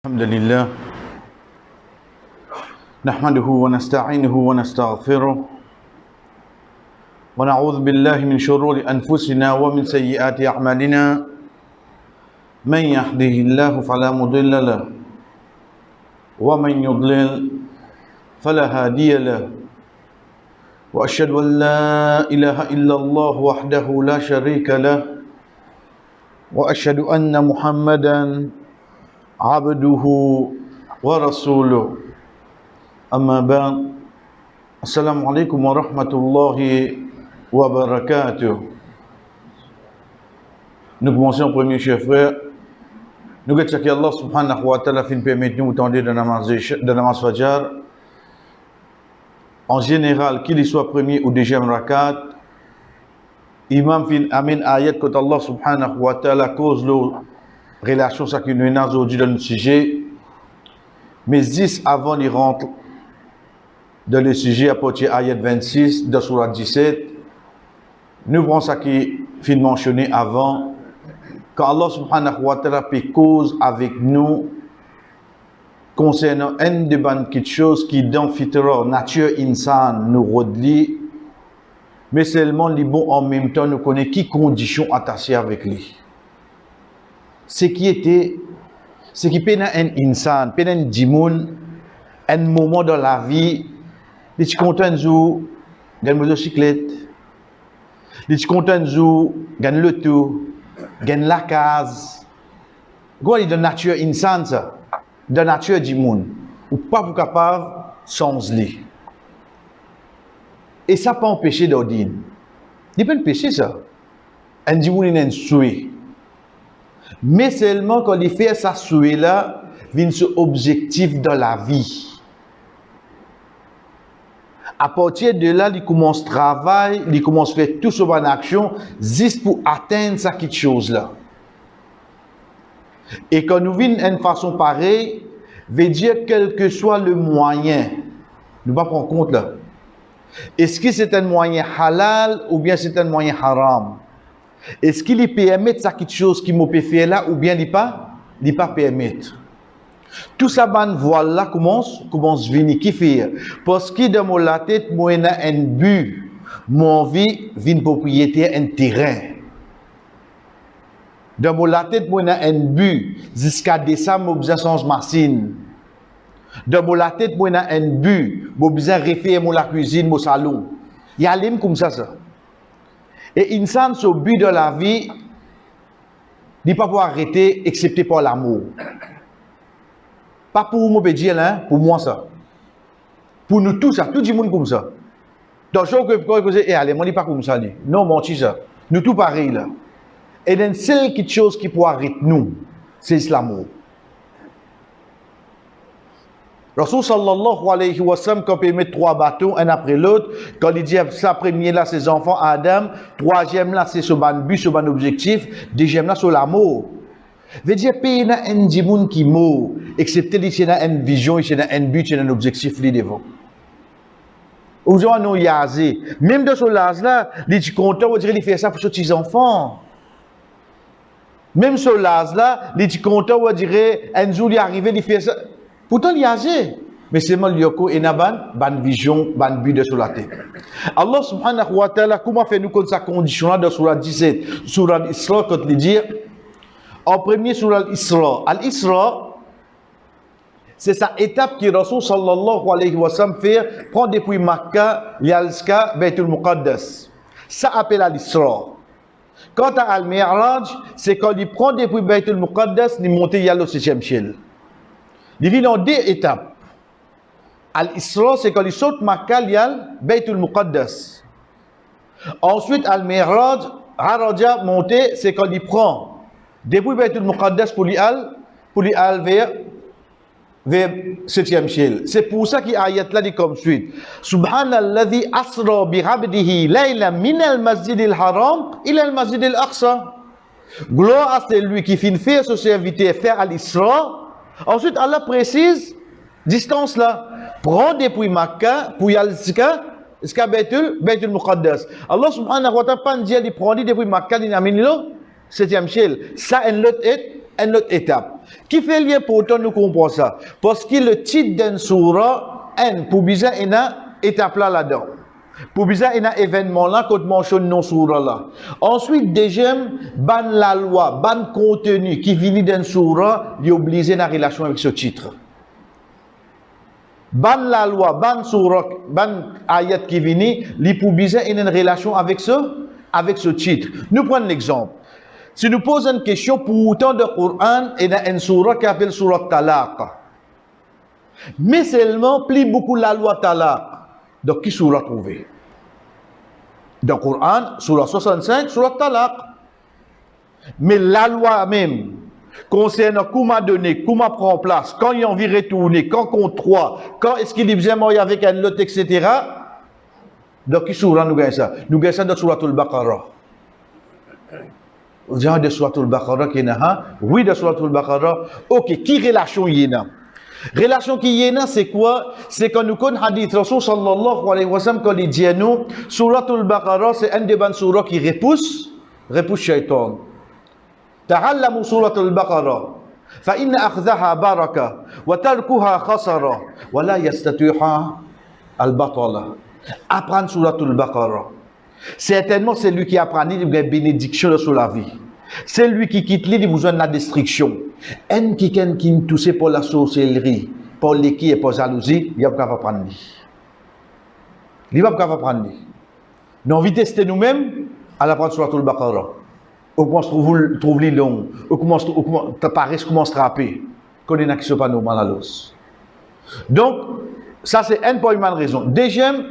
الحمد لله نحمده ونستعينه ونستغفره ونعوذ بالله من شرور أنفسنا ومن سيئات أعمالنا من يهده الله فلا مضل له ومن يضلل فلا هادي له وأشهد أن لا إله إلا الله وحده لا شريك له وأشهد أن محمدا عبده ورسوله أما بعد السلام عليكم ورحمة الله وبركاته. Nous commençons premier chers frères. Nous remercions Allah subhanahu wa ta'ala qui nous permet de nous tendre de namaz Fajr. En général, qu'il soit premier ou deuxième rakat, imam fin amin ayat que Allah subhanahu wa ta'ala cause l'eau relation ça qui nous est aujourd'hui dans le sujet, mais 10 avant d'y rentrer dans le sujet à partir de ayat 26 de Surah 17, nous prenons ça qui est mentionné avant, quand Allah subhanahu wa ta'ala fait cause avec nous concernant une de quelque chose qui dans fitra nature insan nous redlit, mais seulement les bons en même temps nous connaît qui conditions attachées avec lui. Ce qui peut être un insan, peut être un djimoun, un moment dans la vie, les gens content de jouer, gagne motocyclette, les gens content de jouer, gagne le tout, gagne la case. Quoi, il est de nature insan ça, de nature djimoun, ou pas pour capable sans lui. Et ça pas empêcher d'ordine. Il peut empêcher ça. Un djimoun il est un souhait. Mais seulement quand il fait ça souhait là, vient ce objectif dans la vie. À partir de là, il commence travail, il commence faire tout sur une action, juste pour atteindre ça quelque chose là. Et quand nous venons d'une façon pareille, veut dire quel que soit le moyen, nous ne pas prendre compte là. Est-ce que c'est un moyen halal ou bien c'est un moyen haram? Est-ce qu'il permet ça quelque chose qui m'a fait là ou bien il pas permettre? Tout ça ban voilà commence venir qui fait parce que dans mon la tête moi a un but, mon vie vient propriétaire un terrain. Dans mon la tête moi a un but jusqu'à décembre mon besoin change machine. Dans mon la tête moi a un but, mon besoin refaire mon la cuisine, mon salon. Il y a l'aime comme ça. Et insan, ce but de la vie, il ne peut pas arrêter excepté par l'amour. Pas pour moi, hein, pour moi ça. Pour nous tous, ça, tout le monde comme ça. Donc, je peux dire, allez, moi, je ne pas comme ça. Non, mon petit ça. Nous tous pareil là. Et une seule chose qui peut arrêter nous, c'est l'amour. Rasul sallallahu alayhi wa sallam, quand il met 3 bateaux, un après l'autre, quand il dit ça, premier là, ses enfants, Adam, troisième là, c'est ce but, ce objectif, deuxième là, c'est l'amour. Veut dire, il y a un djimoun qui mort, excepté il y a une vision, il y a un but, il y a un objectif, il devant. Aujourd'hui, nous y a même de ce là, il est content, on dirait qu'il fait ça pour ses petits enfants. Même ce là, il est content, on dirait, un jour il est arrivé, il fait ça. Pourtant, il y a mais c'est mal yoko et ban vision, ban but de sur la tête. Allah subhanahu wa ta'ala, comment fait nous comme sa condition là de surah 17, surah Isra, quand il dit, en premier surah Isra. Al-Isra, c'est sa étape qui Rasul sallallahu alayhi wa sallam fait, prend depuis Makkah, Yalska, Baytul Muqaddas. Ça appelle Al-Isra. Quant à Al-Mi'raj, c'est quand il prend depuis Baytul Muqaddas, il monte au 7e ciel. Il vit dans 2 étapes. Al-Isra, c'est quand il saute Makkah, il y a Baytul Muqaddas. Ensuite, Al-Mi'raj, Haraja, monté, c'est quand il prend depuis Baytul Muqaddas pour lui aller vers 7e ciel. C'est pour ça qu'il y a ayat là dit comme suite. Subhanalladhi asra bi abdihi layla min al-masjid al-haram ila al-masjid al-aqsa. Gloire à celui qui finit faire ce serviteur faire Al-Isra. Ensuite, Allah précise distance là. Prends depuis Makkah pour y aller jusqu'à Baytul Muqaddas. Allah subhanahu wa ta'ala pas dit de prendre depuis Makkah, il a mis le 7e ciel. Ça, une autre étape. Qui fait lien pourtant nous comprenons ça? Parce que le titre d'une surah, pour bizarre, il y a une étape là-dedans. Pour bizarre, il y a un événement là, quand mentionne non surah là. Ensuite, deuxième, ban la loi, ban contenu qui vient d'une surah, il est obligé dans relation avec ce titre. Ban la loi, ban surah, ban ayat qui vient, il est obligé il y a une relation avec ce titre. Nous prenons l'exemple. Si nous posons une question, pour autant de Coran, il y a une surah qui s'appelle surah Talaq. Mais seulement, plus beaucoup la loi Talaq. Donc, qui surah trouver? Dans le Coran, surah 65, surah Talaq. Mais la loi même, concernant comment donner, comment prendre place, quand il y a envie de retourner, quand compte 3, quand est-ce qu'il est besoin de marier avec un autre, etc. Donc, qui surah nous gagne ça? Nous gagne ça dans surah Al-Baqarah. Genre de surah Al-Baqarah qui est là? Oui, de surah Al-Baqarah. Ok, qui relation y est là? Relation qui y est là, c'est quoi? C'est quand nous connaissons hadith Rasul sallallahu alayhi wa sallam, quand il dit à nous, surah Al-Baqarah, c'est un des bonnes surahs qui repousse shaitan. تعلموا سورة البقرة فإن أخذها بركة وتركها خسرة ولا يستطيعها البطلة. Apprendre سورة البقرة. Certainement, c'est lui qui apprend, il a une bénédiction sur la vie. C'est lui qui quitte l'île, il a besoin de la destruction. Un qui est touché pour la sorcellerie, pour l'équipe et pour la jalousie, il va pas apprendre. Il va pas apprendre. Nous avons tester nous-mêmes à l'apprendre sur le Baqarah. Ou comment se trouve les longs, ou comment Paris commence à frapper, qu'on est qui sont pas normal à l'os. Donc, ça c'est un point de raison. Deuxième,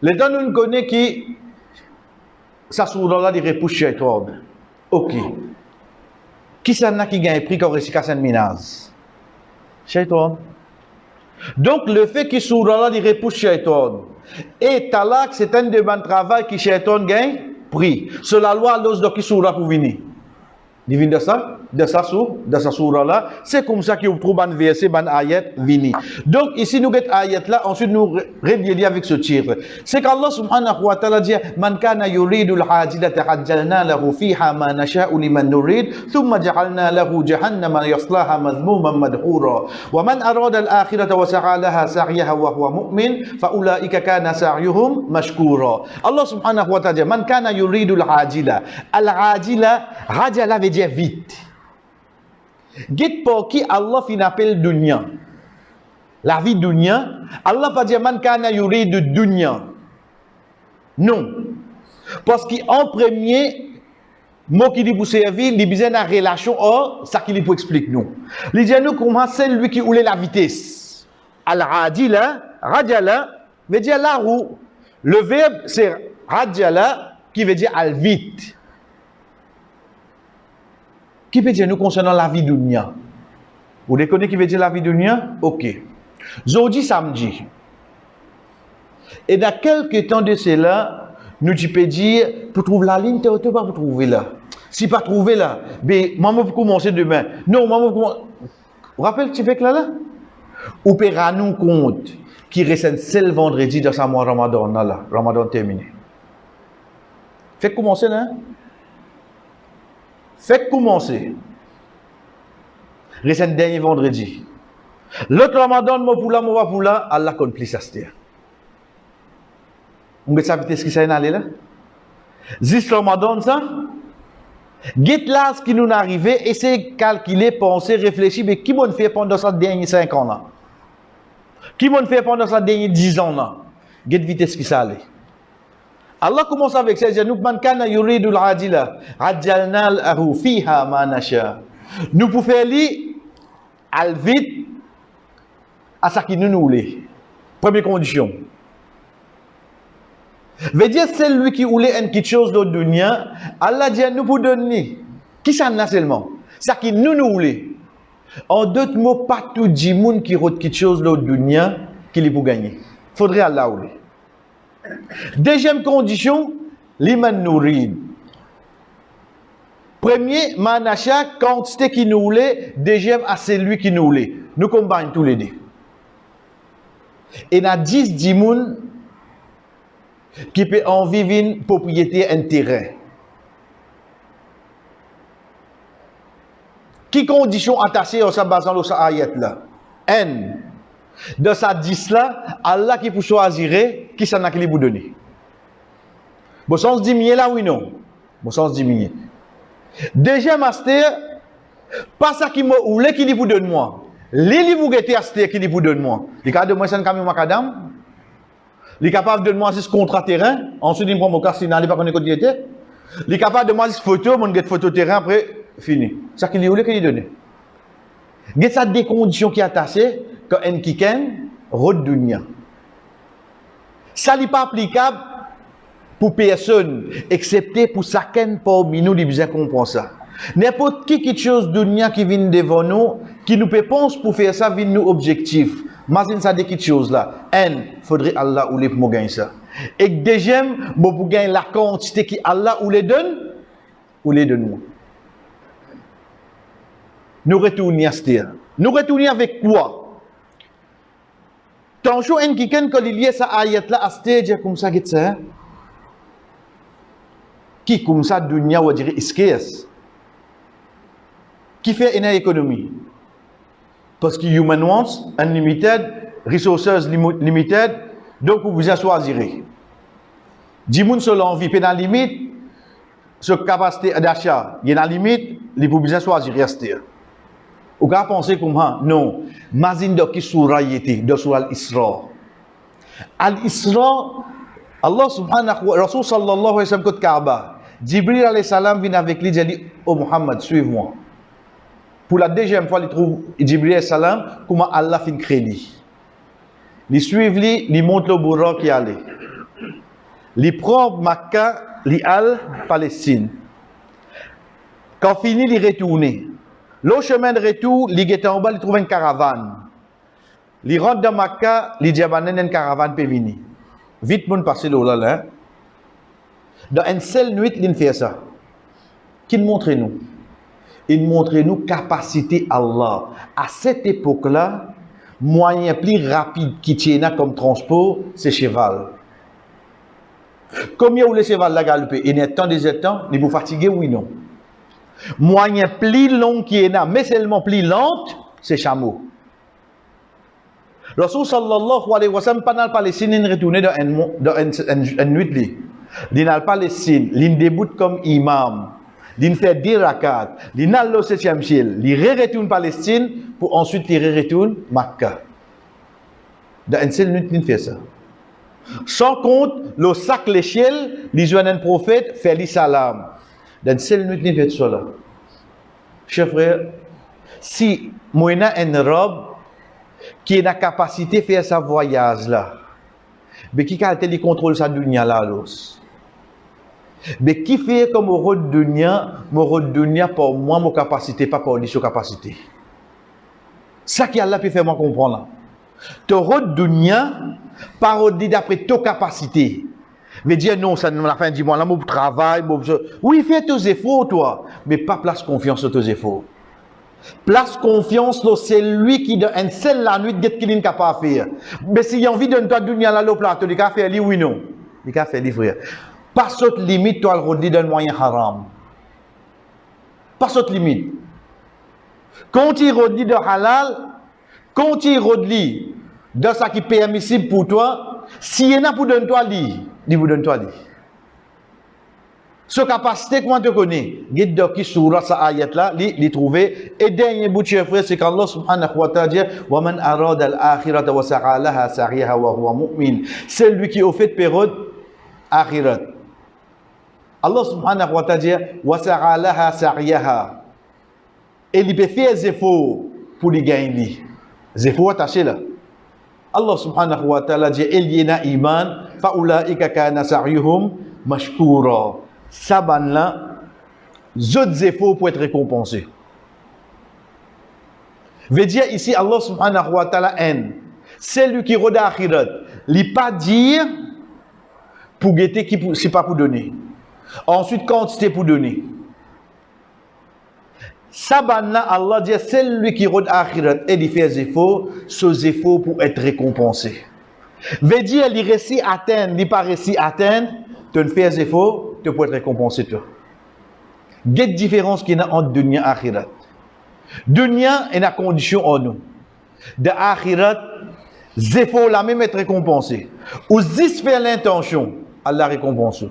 les deux nous connaissons qui, ça sourd là, il repousse chez toi. Ok. Qui s'en a qui gagne prix quand réussit à Saint-Minaz? Chez toi. Donc, le fait qu'il sourd là, il repousse chez toi. Et talak, c'est un de bons travail qui chez toi gagne prix. C'est la loi, l'os de qui sourd pour venir. Il vient de sa sourate là, c'est comme ça qu'il trouve un verset, un ayat, vini. Donc ici nous avons ayat là, ensuite nous relions avec ce titre. C'est qu'Allah subhanahu wa ta'ala dit, Man kana yuridu al-hajilata ajjalna lahu fiha ma nasha'u liman nurid, thumma ja'alna lahu jahannama yaslaha madhmuman madhura. Wa man arada al-akhirata wa sa'a laha sa'yaha wa huwa mu'min, fa ulaika kana sa'yuhum mashkura. Allah subhanahu wa ta'ala dit, Man kana yuridu al-hajila. Al-hajila, hajala veut dire vite. Get pour qui Allah fin appelle dunya. La vie dunya, Allah pas dire man kana yuridu dunya. Non. Parce qu'en premier, mot qui dit pour servir, il besoin d'une relation or, ça qu'il pour expliquer nous. Il dit nous comment c'est lui qui oule la vitesse. Al-radila, radiala, veut dire la roue. Le verbe c'est radiala qui veut dire al vite. Qui peut dire nous concernant la vie dunya? Vous connaissez qui veut dire la vie dunya? Ok. Aujourd'hui samedi. Et dans quelques temps de cela, nous tu peux dire, pour trouver la ligne, tu ne peux pas trouver là. Si pas trouver là, mais maman vous commencer demain. Non, maman vous commencer. Vous rappelez tu fais que là? Ou peut nous compte qui reste un seul vendredi dans sa mois Ramadan là, Ramadan terminé. Faites commencer là. Faites commencer. Reste un dernier vendredi. L'autre Ramadan, moi pour là, Allah compte plus à se dire. Vous savez ce qui s'est allé là? Juste Ramadan, ça? Get là ce qui nous est arrivé, essayez de calculer, penser, réfléchir, mais qui m'a fait pendant ces derniers 5 ans là? Qui m'a fait pendant ces derniers 10 ans là? Get vite ce qui s'est allé. Allah commence avec ça, il dit, nous, man kana yuridu al-ajila, ajjalna lahu fiha ma nasha. Nous pouvons faire li, al vite, à ce qui nous voulons. Première condition. Veut dire, c'est lui qui voulait quelque chose de dunya, Allah dit, nous pouvons donner. Qui s'en a seulement? Ça qui nous voulons. En d'autres mots, pas tout le monde qui a quelque chose de dunya, qui lui peut gagner. Il faudrait Allah voulait. Deuxième condition, l'iman nourid. Premier, manacha, quantité qui nous voulait. Deuxième, à celui qui nous voulait. Nous combinons tous les deux. Et il y a 10 dimoun qui peut en vivre une propriété, un terrain. Qui condition attachée à sa base dans sa ayat là? N. Dans sa 10 là, Allah qui pour choisir qui s'en a qui vous donner. Bon sens diminuer là oui non. Bon sens diminuer. Deuxième aspect, pas ça qui me oule qui vous donne moi. Les vous guettez aspect qui vous donne moi. Les cas de moi c'est un camion macadam. Les capable de moi 6 contrat terrain, ensuite il me prend mon casino, il pas connaître côté était. Les capable de moi 6 photo, mon get photo terrain après fini. Ça qui lui oule qui lui donne. Il ça des conditions qui attachées quand un kiken road dunya. Ça n'est pas applicable pour personne, excepté pour chacun parmi nous, les besoin comprendre ça. N'importe qui quelque chose dunya qui vient devant nous, qui nous peut penser pour faire ça, vient nous objectif. Imagine ça de quelque chose là. Faudrait Allah ou les pour gagner ça. Et deuxième, pour gagner la quantité qui Allah ou les donne moi. Nous retournons à ce terre. Nous retournons avec quoi? Tant que un qui quand il y a sa ayat là à stage comme ça qui ça qui comme ça dunya ou dire esquisse qui fait une économie parce que human wants unlimited resources limited donc vous besoin choisir 10 moun sur l'envie puis dans limite ce capacité d'achat il y a une limite les pour besoin choisir rester. Ou ka penser comment? Non. Mazin do ki surah yeti, do surah Al-Isra. Al-Isra, Allah subhanahu wa Rasul sallallahu alayhi wa sallam kote Kaaba. Jibril alayhi salam vient avec lui, il dit, oh Muhammad, suive-moi. Pour la deuxième fois, il trouve Jibril alayhi salam, comment Allah fin créer lui. Il suive lui, il monte le bourreau qui allait. Il prend Makkah, il al Palestine. Quand fini, il retourne. Le chemin de retour, il est en bas, il trouve une caravane. Il rentre dans Makkah, il dit une caravane peut venir. Vite, mon passé là. Dans une seule nuit, il fait ça. Qu'il montre nous? Il montre nous capacité Allah. À cette époque-là, moyen plus rapide qui tient comme transport, c'est cheval. Combien où le cheval la galoper? Il y a tant des temps, il vous fatiguer oui non. Moyen plus long qui est là, mais seulement plus lente, c'est chameau. Rasul sallallahu alayhi wa sallam, pendant la Palestine, il retourné dans une nuit. Il n'a pas Palestine, il débute comme imam, il fait 10 rakats, il n'a le 7e ciel, il retourne Palestine pour ensuite il retourne Makkah. Dans une seule nuit, il fait ça. Sans compte, le sac l'échelle, il joue un prophète, fait le salam. Dans une seule nuit, il fait cela. Chers frères, si moi j'ai une robe qui a la capacité de faire ce voyage-là, mais qui a le contrôle de sa dunya là, mais qui fait comme au dunya pour moi, ma capacité, pas pour lui, sa capacité. Ça qui Allah peut faire moi comprendre. Ton road dunya, par d'après ta capacité. Mais dire non, ça ne m'a fait dire moi là, mon travail, oui, fais tes efforts, toi, mais pas place confiance sur tes efforts. Place confiance, c'est lui qui donne un seul la nuit, qui n'est capable de faire. Mais s'il a envie de toi dunya là, le plateau, il a fait lui, oui, non. Il a fait lui, frère. Pas cette limite, toi, le redit d'un moyen haram. Pas cette limite. Quand il redit de halal, quand il redit de ça qui est permissible pour toi, s'il y en a pour donner toi, il vous donne toi. Ce capacité, comment tu connais? Guide de qui surah sa ayat là, il trouvé. Et dernier bout de chef frère, c'est qu'Allah subhanahu wa ta'ala dit wa man arada al-akhirata wa sa'a laha sa'yaha wa huwa mu'min. C'est lui qui a fait période akhirat. Allah subhanahu wa ta'ala dit wa sa'a laha sa'yaha. Et il peut faire des efforts pour les gagner. Des efforts attachés là. Allah subhanahu wa ta'ala dit il y a iman fa ulaika kana sa'yuhum mashkura. Saban là, d'autres efforts pour être récompensés. Veut dire ici Allah subhanahu wa ta'ala c'est lui qui rôde akhirat. Il pas dire pour guetter qui c'est pas pour donner. Ensuite quantité pour donner. Saban là Allah dit c'est lui qui rôde akhirat et il fait des efforts, ces efforts pour être récompensé. Veut dire il réussit atteindre, il pas réussi atteindre, tu fais des efforts, tu peux être récompensé toi. Quelle différence qu'il y a entre dunya et akhirat. Dunya est la condition en nous. De akhirat, zéfo la même être récompensé. Ou zis faire l'intention, Allah récompense.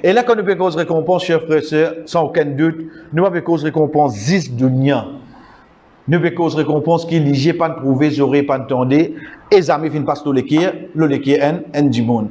Et là, quand nous pouvons cause récompense, chers frères et sœurs, sans aucun doute, nous pouvons cause récompense zis dunya. Nous pouvons cause récompense qui ligue pas de prouver, j'aurais pas entendu, et amis fin pas le l'équier en du monde.